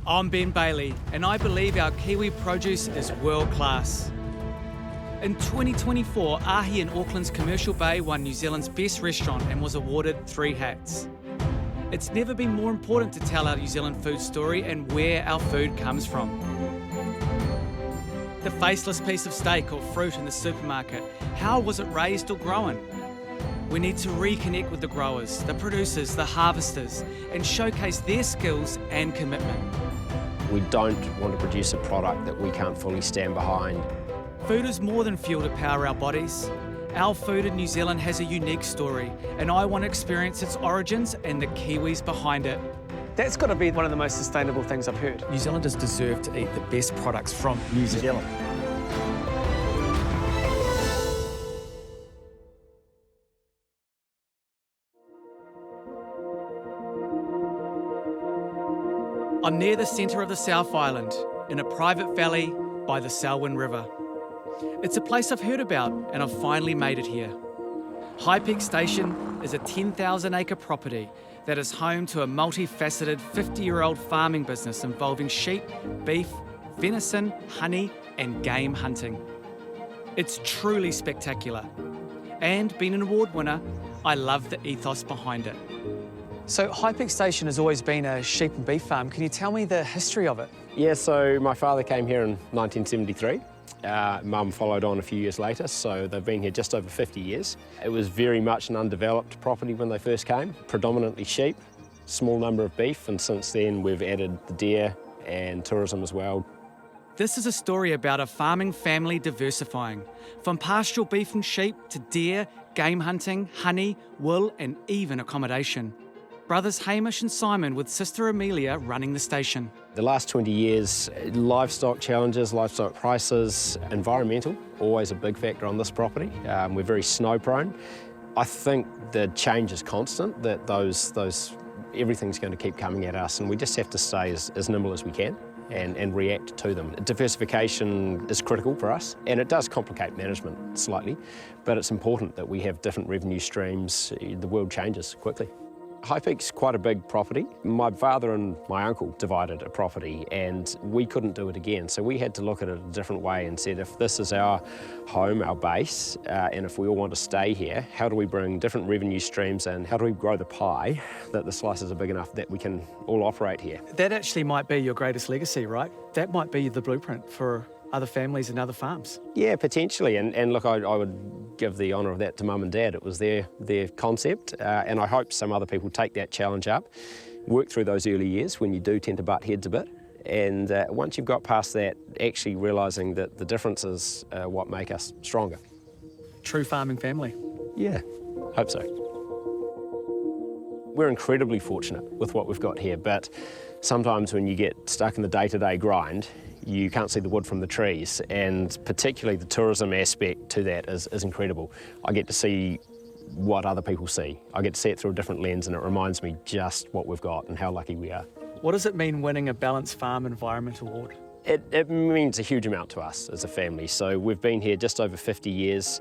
I'm Ben Bailey, and I believe our Kiwi produce is world class. In 2024, Ahi in Auckland's Commercial Bay won New Zealand's best restaurant and was awarded 3 hats. It's never been more important to tell our New Zealand food story and where our food comes from. The faceless piece of steak or fruit in the supermarket, how was it raised or grown? We need to reconnect with the growers, the producers, the harvesters, and showcase their skills and commitment. We don't want to produce a product that we can't fully stand behind. Food is more than fuel to power our bodies. Our food in New Zealand has a unique story, and I want to experience its origins and the Kiwis behind it. That's got to be one of the most sustainable things I've heard. New Zealanders deserve to eat the best products from New Zealand. I'm near the centre of the South Island, in a private valley by the Selwyn River. It's a place I've heard about, and I've finally made it here. High Peak Station is a 10,000-acre property that is home to a multifaceted 50-year-old farming business involving sheep, beef, venison, honey, and game hunting. It's truly spectacular. And being an award winner, I love the ethos behind it. So High Peak Station has always been a sheep and beef farm. Can you tell me the history of it? Yeah, so my father came here in 1973. Mum followed on a few years later, so they've been here just over 50 years. It was very much an undeveloped property when they first came, predominantly sheep, small number of beef, and since then we've added the deer and tourism as well. This is a story about a farming family diversifying, from pastoral beef and sheep to deer, game hunting, honey, wool, and even accommodation. Brothers Hamish and Simon with sister Amelia running the station. The last 20 years, livestock challenges, livestock prices, environmental, always a big factor on this property. We're very snow prone. I think the change is constant, that everything's going to keep coming at us, and we just have to stay as nimble as we can and react to them. Diversification is critical for us, and it does complicate management slightly, but it's important that we have different revenue streams. The world changes quickly. High Peak's quite a big property. My father and my uncle divided a property and we couldn't do it again, so we had to look at it a different way and said, if this is our home, our base, and if we all want to stay here, how do we bring different revenue streams in? How do we grow the pie that the slices are big enough that we can all operate here? That actually might be your greatest legacy, right? That might be the blueprint for other families and other farms. Yeah, potentially, and look, I would give the honour of that to Mum and Dad. It was their concept, and I hope some other people take that challenge up, work through those early years when you do tend to butt heads a bit, and once you've got past that, actually realising that the differences are what make us stronger. True farming family. Yeah, hope so. We're incredibly fortunate with what we've got here, but sometimes when you get stuck in the day-to-day grind, you can't see the wood from the trees, and particularly the tourism aspect to that is incredible. I get to see what other people see. I get to see it through a different lens, and it reminds me just what we've got and how lucky we are. What does it mean winning a Balanced Farm Environment Award? It means a huge amount to us as a family. So we've been here just over 50 years.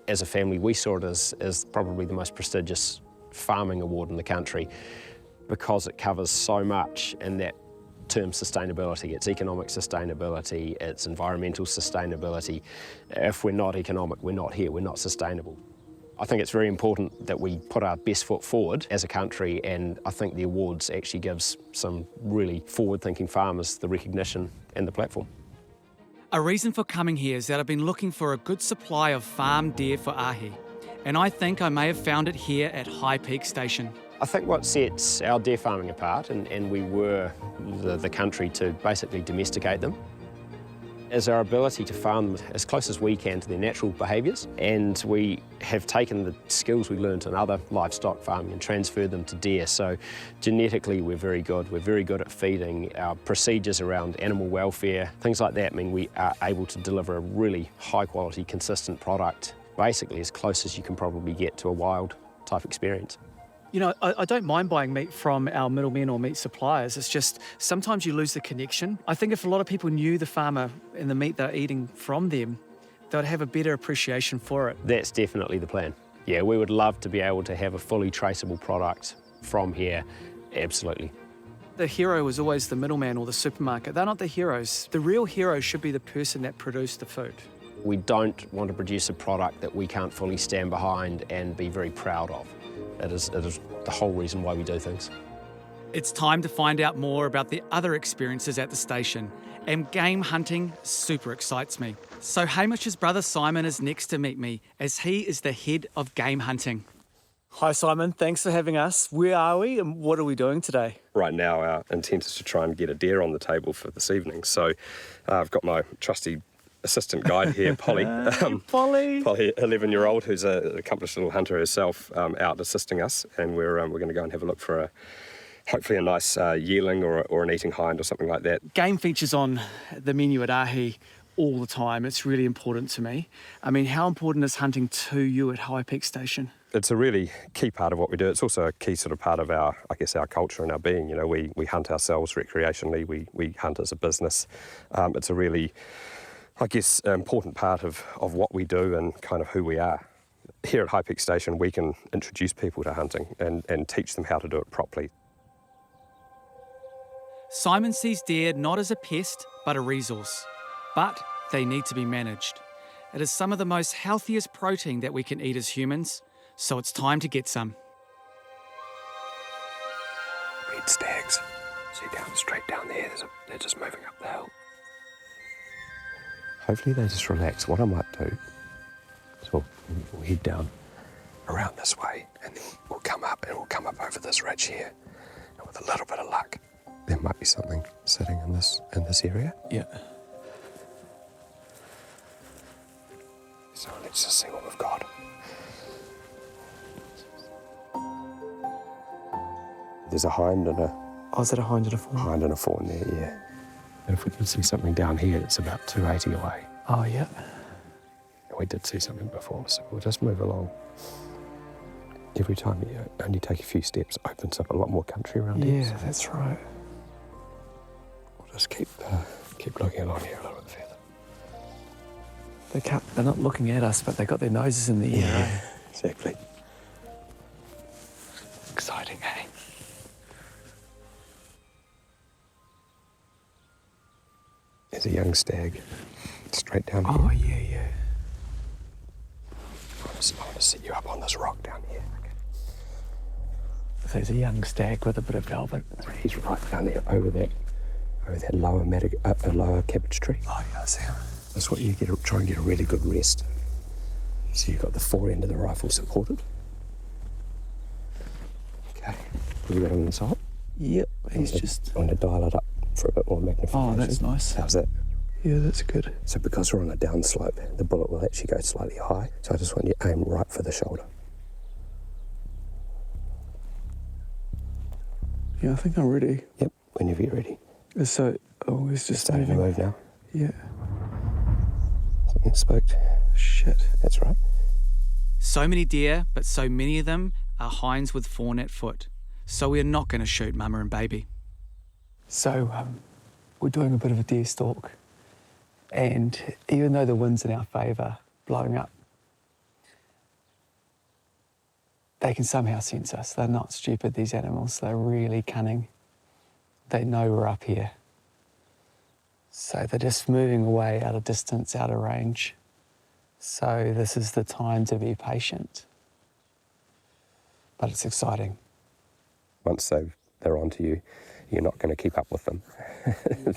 As a family, we saw it as probably the most prestigious farming award in the country because it covers so much in that term sustainability. It's economic sustainability, it's environmental sustainability. If we're not economic, we're not here, we're not sustainable. I think it's very important that we put our best foot forward as a country, and I think the awards actually gives some really forward-thinking farmers the recognition and the platform. A reason for coming here is that I've been looking for a good supply of farm deer for Ahi, and I think I may have found it here at High Peak Station. I think what sets our deer farming apart, and we were the country to basically domesticate them, is our ability to farm them as close as we can to their natural behaviours. And we have taken the skills we learned in other livestock farming and transferred them to deer. So genetically we're very good. We're very good at feeding. Our procedures around animal welfare, things like that mean we are able to deliver a really high quality, consistent product, basically as close as you can probably get to a wild type experience. You know, I don't mind buying meat from our middlemen or meat suppliers. It's just sometimes you lose the connection. I think if a lot of people knew the farmer and the meat they're eating from them, they'd have a better appreciation for it. That's definitely the plan. Yeah, we would love to be able to have a fully traceable product from here, absolutely. The hero is always the middleman or the supermarket. They're not the heroes. The real hero should be the person that produced the food. We don't want to produce a product that we can't fully stand behind and be very proud of. It is the whole reason why we do things. It's time to find out more about the other experiences at the station, and game hunting super excites me. So Hamish's brother Simon is next to meet me, as he is the head of game hunting. Hi Simon, thanks for having us. Where are we and what are we doing today? Right now our intent is to try and get a deer on the table for this evening. So I've got my trusty assistant guide here, Polly. Polly, 11-year-old, who's an accomplished little hunter herself, out assisting us, and we're going to go and have a look for hopefully a nice yearling or an eating hind or something like that. Game features on the menu at Ahi all the time. It's really important to me. I mean, how important is hunting to you at High Peak Station? It's a really key part of what we do. It's also a key sort of part of our culture and our being. You know, we hunt ourselves recreationally, we hunt as a business. It's a really, important part of what we do and kind of who we are. Here at High Peak Station, we can introduce people to hunting and teach them how to do it properly. Simon sees deer not as a pest, but a resource. But they need to be managed. It is some of the most healthiest protein that we can eat as humans, so it's time to get some. Red stags. See straight down there, they're just moving up the hill. Hopefully they just relax. What I might do is we'll head down around this way, and then we'll come up over this ridge here. And with a little bit of luck, there might be something sitting in this area. Yeah. So let's just see what we've got. There's a hind and a... Oh, is that a hind and a fawn? Hind and a fawn there, yeah. And if we can see something down here, it's about 280 away. Oh, yeah. And we did see something before, so we'll just move along. Every time you only take a few steps, opens up a lot more country around here. Yeah, that's right. We'll just keep looking along here a little bit further. They're not looking at us, but they've got their noses in the air. Yeah, exactly. Exciting, eh? There's a young stag straight down here. Oh, yeah. I want to set you up on this rock down here. Okay. So there's a young stag with a bit of velvet. He's right down there over that lower cabbage tree. Oh, yeah, I see him. That's what you get. Try and get a really good rest. So you've got the fore end of the rifle supported. Okay. Have you got him inside? Yep, he's just... I'm going to dial it up for a bit more magnification. Oh, that's nice. How's that? Yeah, that's good. So because we're on a downslope, the bullet will actually go slightly high. So I just want you to aim right for the shoulder. Yeah, I think I'm ready. Yep, whenever you're ready. So, he's just Starting to move now. Yeah. Something spooked. Shit. That's right. So many deer, but so many of them are hinds with fawn at foot. So we're not going to shoot mama and baby. So, we're doing a bit of a deer stalk. And even though the wind's in our favour, blowing up, they can somehow sense us. They're not stupid, these animals. They're really cunning. They know we're up here. So they're just moving away out of distance, out of range. So this is the time to be patient. But it's exciting. Once they're onto you, you're not going to keep up with them.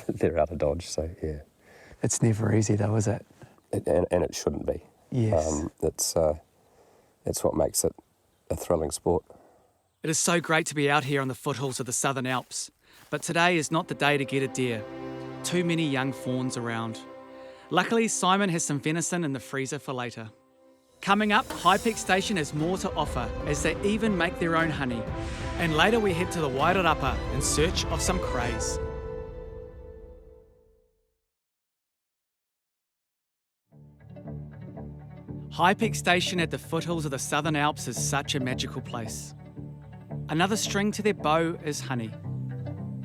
They're out of dodge, so yeah. It's never easy though, is it? And it shouldn't be. Yes. It's what makes it a thrilling sport. It is so great to be out here on the foothills of the Southern Alps. But today is not the day to get a deer. Too many young fawns around. Luckily, Simon has some venison in the freezer for later. Coming up, High Peak Station has more to offer, as they even make their own honey. And later we head to the Wairarapa in search of some crays. High Peak Station at the foothills of the Southern Alps is such a magical place. Another string to their bow is honey.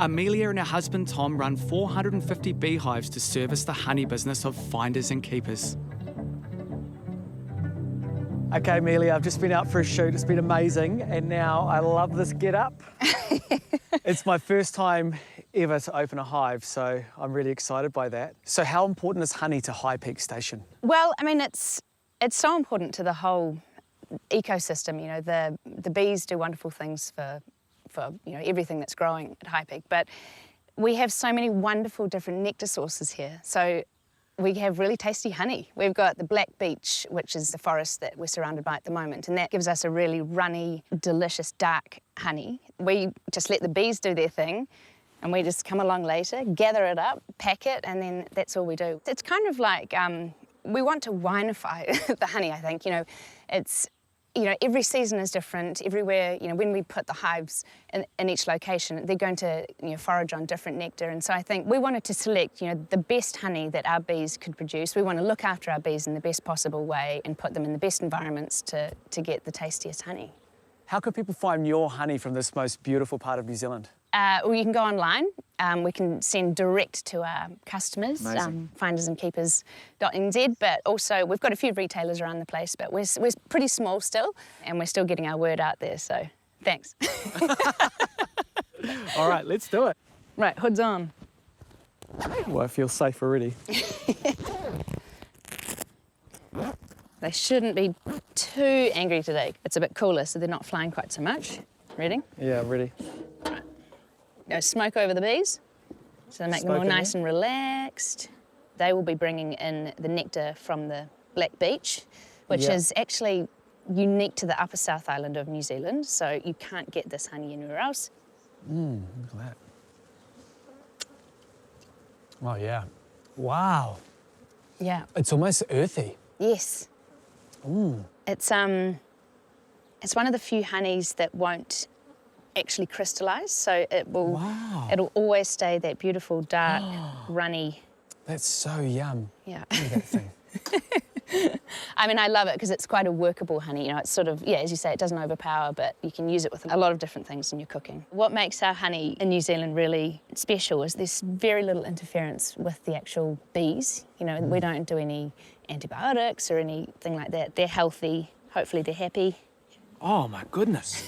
Amelia and her husband Tom run 450 beehives to service the honey business of finders and keepers. Okay, Amelia, I've just been out for a shoot. It's been amazing. And now I love this get up. It's my first time ever to open a hive, so I'm really excited by that. So how important is honey to High Peak Station? Well, I mean, it's so important to the whole ecosystem. You know, the bees do wonderful things for everything that's growing at High Peak, but we have so many wonderful different nectar sources here. So we have really tasty honey. We've got the black beech, which is the forest that we're surrounded by at the moment, and that gives us a really runny, delicious, dark honey. We just let the bees do their thing, and we just come along later, gather it up, pack it, and then that's all we do. It's kind of like, we want to winify the honey, I think. It's, every season is different. Everywhere, when we put the hives in each location, they're going to, forage on different nectar. And so I think we wanted to select, the best honey that our bees could produce. We want to look after our bees in the best possible way and put them in the best environments to get the tastiest honey. How can people find your honey from this most beautiful part of New Zealand? Well, you can go online. We can send direct to our customers, findersandkeepers.nz, but also we've got a few retailers around the place, but we're pretty small still, and we're still getting our word out there, so thanks. All right, let's do it. Right, hood's on. Well, I feel safe already. They shouldn't be too angry today. It's a bit cooler, so they're not flying quite so much. Ready? Yeah, I'm ready. Go smoke over the bees, so make them all nice and relaxed. They will be bringing in the nectar from the black beech, which is actually unique to the upper South Island of New Zealand, so you can't get this honey anywhere else. Look at that. Oh, yeah. Wow. Yeah. It's almost earthy. Yes. It's one of the few honeys that won't actually crystallise, so it'll always stay that beautiful, dark, runny. That's so yum. Yeah. Look at that thing. I mean, I love it because it's quite a workable honey. It's sort of, as you say, it doesn't overpower, but you can use it with a lot of different things in your cooking. What makes our honey in New Zealand really special is there's very little interference with the actual bees. We don't do any antibiotics or anything like that. They're healthy. Hopefully they're happy. Oh, my goodness.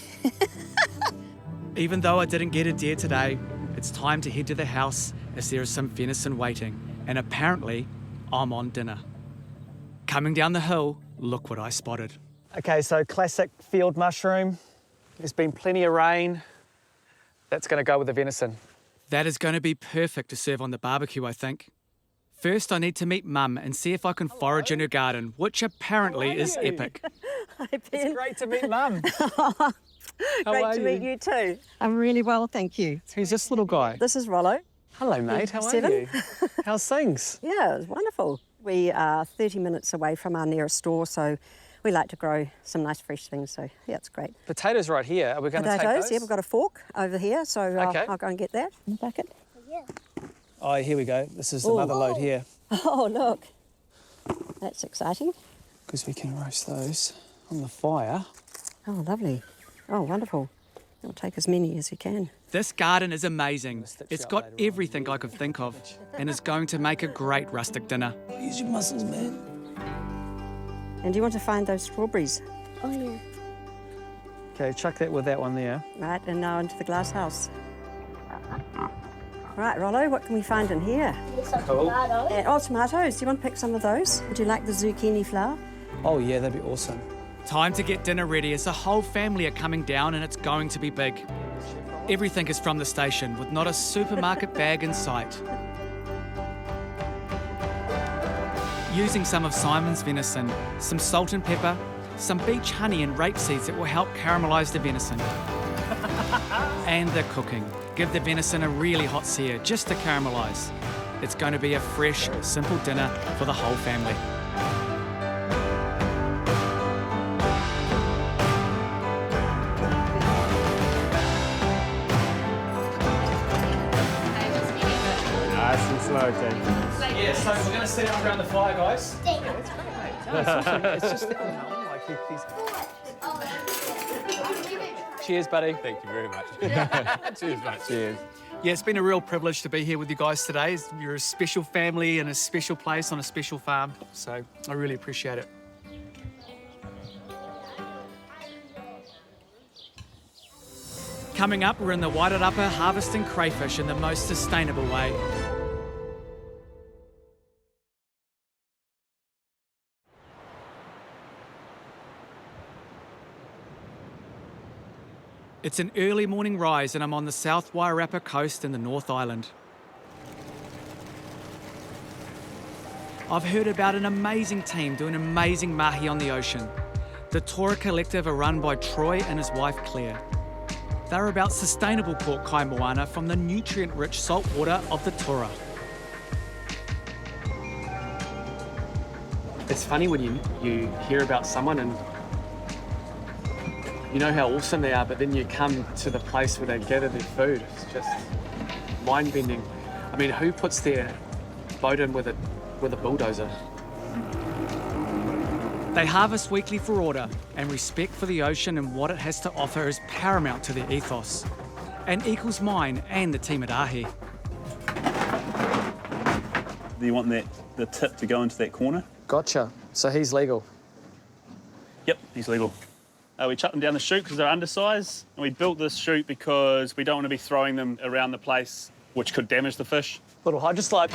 Even though I didn't get a deer today, it's time to head to the house as there is some venison waiting, and apparently I'm on dinner. Coming down the hill, look what I spotted. Okay, so classic field mushroom. There's been plenty of rain. That's going to go with the venison. That is going to be perfect to serve on the barbecue, I think. First, I need to meet Mum and see if I can forage in her garden, which apparently is epic. Hi, Ben. It's great to meet Mum. Great to meet you too. I'm really well, thank you. Who's this little guy? This is Rollo. Hello, mate. How are 7. you? How's things? Yeah, it's wonderful. We are 30 minutes away from our nearest store, so we like to grow some nice fresh things, so yeah, it's great. Potatoes right here. Are we going to take Potatoes, those? yeah, we've got a fork over here, so I'll go and get that in the bucket. Oh, here we go. This is another load here. Oh, look. That's exciting. Because we can roast those on the fire. Oh, lovely. Oh, wonderful. I'll take as many as you can. This garden is amazing. It's got everything I could think of and is going to make a great rustic dinner. Use your muscles, man. And do you want to find those strawberries? Oh, yeah. Okay, chuck that with that one there. Right, and now into the glass house. Right, Rollo, what can we find in here? Cool. Tomatoes. Do you want to pick some of those? Would you like the zucchini flower? Oh, yeah, that'd be awesome. Time to get dinner ready as the whole family are coming down and it's going to be big. Everything is from the station with not a supermarket bag in sight. Using some of Simon's venison, some salt and pepper, some beech honey and rape seeds that will help caramelise the venison. And the cooking. Give the venison a really hot sear just to caramelise. It's going to be a fresh, simple dinner for the whole family. Nice and slow, Tim. Yeah, so we're going to sit down around the fire, guys. No, it's awesome. It's just like these. Cheers, buddy. Thank you very much. Cheers, mate. Cheers. Yeah, it's been a real privilege to be here with you guys today. You're a special family in a special place on a special farm, so I really appreciate it. Coming up, we're in the Wairarapa harvesting crayfish in the most sustainable way. It's an early morning rise and I'm on the South Wairarapa coast in the North Island. I've heard about an amazing team doing amazing mahi on the ocean. The Tora Collective are run by Troy and his wife Claire. They're about sustainable caught kaimoana from the nutrient-rich salt water of the Tora. It's funny when you hear about someone and you know how awesome they are, but then you come to the place where they gather their food. It's just mind-bending. I mean, who puts their boat in with a bulldozer? They harvest weekly for order, and respect for the ocean and what it has to offer is paramount to their ethos, and equals mine and the team at Ahi. Do you want the tip to go into that corner? Gotcha. So he's legal. Yep, he's legal. We chucked them down the chute because they're undersized, and we built this chute because we don't want to be throwing them around the place, which could damage the fish. Little hydroslide.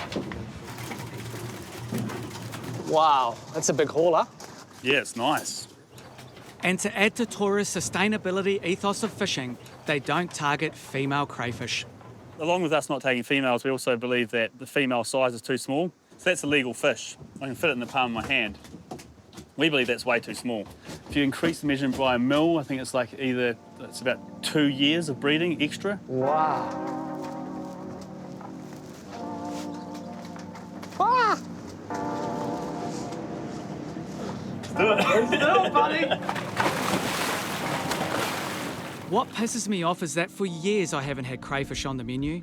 Wow, that's a big hauler. Yeah, it's nice. And to add to Tora's sustainability ethos of fishing, they don't target female crayfish. Along with us not taking females, we also believe that the female size is too small. So that's a legal fish. I can fit it in the palm of my hand. We believe that's way too small. If you increase the measurement by a mil, I think it's like it's about 2 years of breeding extra. Wow. Ah! Let's do it, buddy. What pisses me off is that for years I haven't had crayfish on the menu,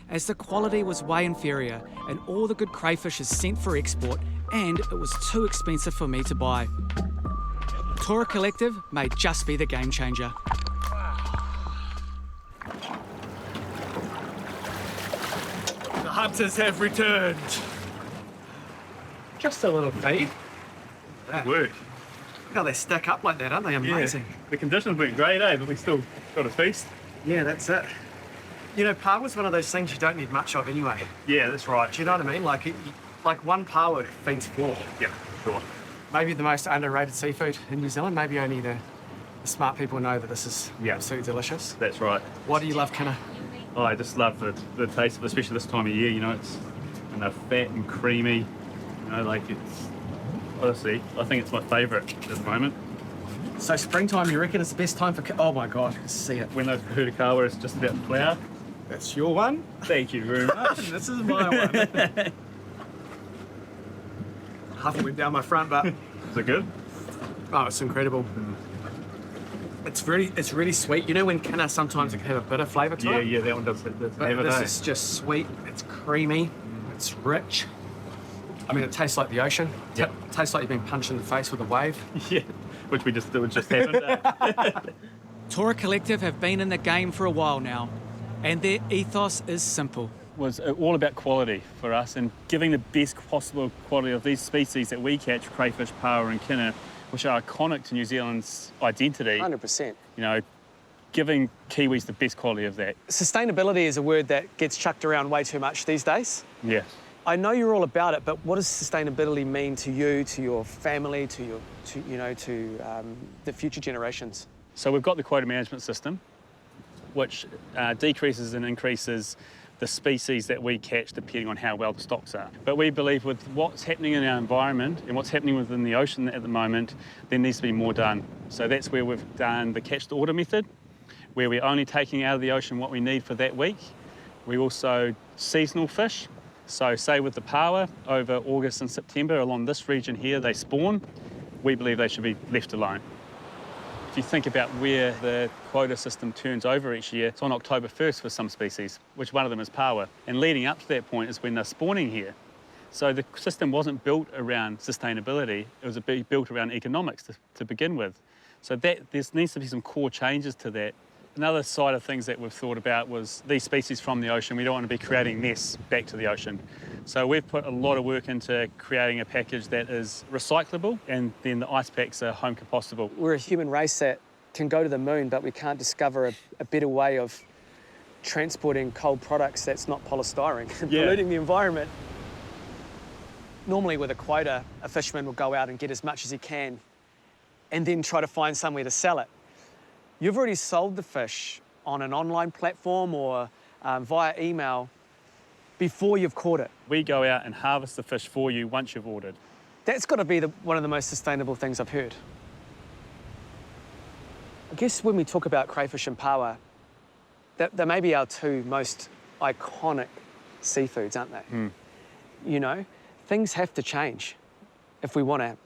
as the quality was way inferior and all the good crayfish is sent for export and it was too expensive for me to buy. Tora Collective may just be the game changer. The hunters have returned. Just a little feed. Good work. Look how they stack up like that, aren't they? Amazing. Yeah. The conditions weren't great, but we still got a feast. Yeah, that's it. You know, Paua's one of those things you don't need much of anyway. Yeah, that's right. Do you know what I mean? Like one Paua feeds 4. Yeah, sure. Maybe the most underrated seafood in New Zealand. Maybe only the smart people know that this is absolutely delicious. That's right. Why do you love Kinna? Oh, I just love the taste of it, especially this time of year. You know, they're fat and creamy. You know, like it's honestly, I think it's my favourite at the moment. So springtime, you reckon it's the best time for? Oh my God, let's see it. When those Hurikawa is just about to flower. That's your one. Thank you very much. This is my one. Half went down my front, but Is it good? oh, it's incredible. It's really sweet. You know when Kinna sometimes it can have a bitter flavour to it? Yeah, that one does. But this is just sweet. It's creamy. It's rich. I mean, it tastes like the ocean. Yep. It tastes like you've been punched in the face with a wave. Yeah, which just happened. Tora Collective have been in the game for a while now, and their ethos is simple. Was all about quality for us and giving the best possible quality of these species that we catch, crayfish, paua and kinna, which are iconic to New Zealand's identity. 100%. You know, giving Kiwis the best quality of that. Sustainability is a word that gets chucked around way too much these days. Yeah. I know you're all about it, but what does sustainability mean to you, to your family, to the future generations? So we've got the quota management system, which decreases and increases the species that we catch depending on how well the stocks are. But we believe with what's happening in our environment and what's happening within the ocean at the moment, there needs to be more done. So that's where we've done the catch to order method, where we're only taking out of the ocean what we need for that week. We also seasonal fish. So say with the paua, over August and September along this region here, they spawn. We believe they should be left alone. If you think about where the quota system turns over each year, it's on October 1st for some species, which one of them is paua. And leading up to that point is when they're spawning here. So the system wasn't built around sustainability, it was built around economics to begin with. So there needs to be some core changes to that. Another side of things that we've thought about was these species from the ocean, we don't want to be creating nests back to the ocean. So we've put a lot of work into creating a package that is recyclable, and then the ice packs are home compostable. We're a human race that can go to the moon, but we can't discover a better way of transporting cold products that's not polystyrene, polluting the environment. Normally with a quota, a fisherman will go out and get as much as he can and then try to find somewhere to sell it. You've already sold the fish on an online platform or via email before you've caught it. We go out and harvest the fish for you once you've ordered. That's got to be one of the most sustainable things I've heard. I guess when we talk about crayfish and paua, they may be our two most iconic seafoods, aren't they? You know, things have to change if we want to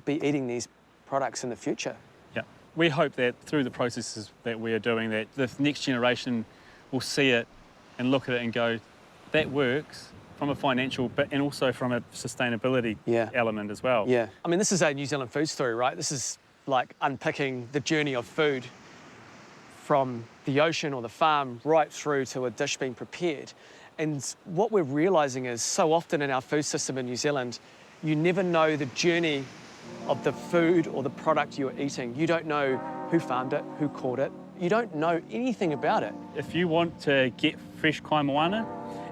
be eating these products in the future. Yeah. We hope that through the processes that we are doing, that the next generation will see it and look at it and go, that works from a financial, and also from a sustainability element as well. Yeah. I mean, this is a New Zealand food story, right? This is like unpicking the journey of food from the ocean or the farm right through to a dish being prepared. And what we're realising is so often in our food system in New Zealand, you never know the journey of the food or the product you're eating. You don't know who farmed it, who caught it. You don't know anything about it. If you want to get fresh kaimoana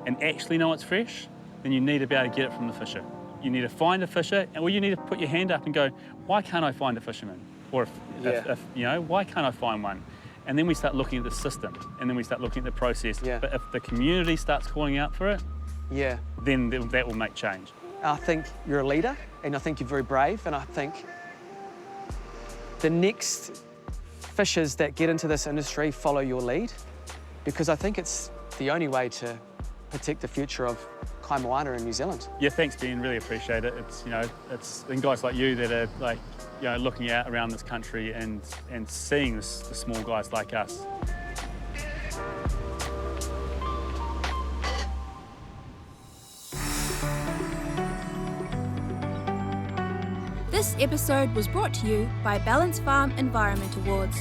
and actually know it's fresh, then you need to be able to get it from the fisher. You need to find a fisher, or you need to put your hand up and go, why can't I find a fisherman? Or if you know, why can't I find one? And then we start looking at the system, and then we start looking at the process. But if the community starts calling out for it, then that will make change. I think you're a leader, and I think you're very brave, and I think the next fishers that get into this industry follow your lead, because I think it's the only way to protect the future of kaimoana in New Zealand. Yeah, thanks, Ben. Really appreciate it. It's, you know, it's and guys like you that are like, you know, looking out around this country and seeing the small guys like us. This episode was brought to you by Balance Farm Environment Awards.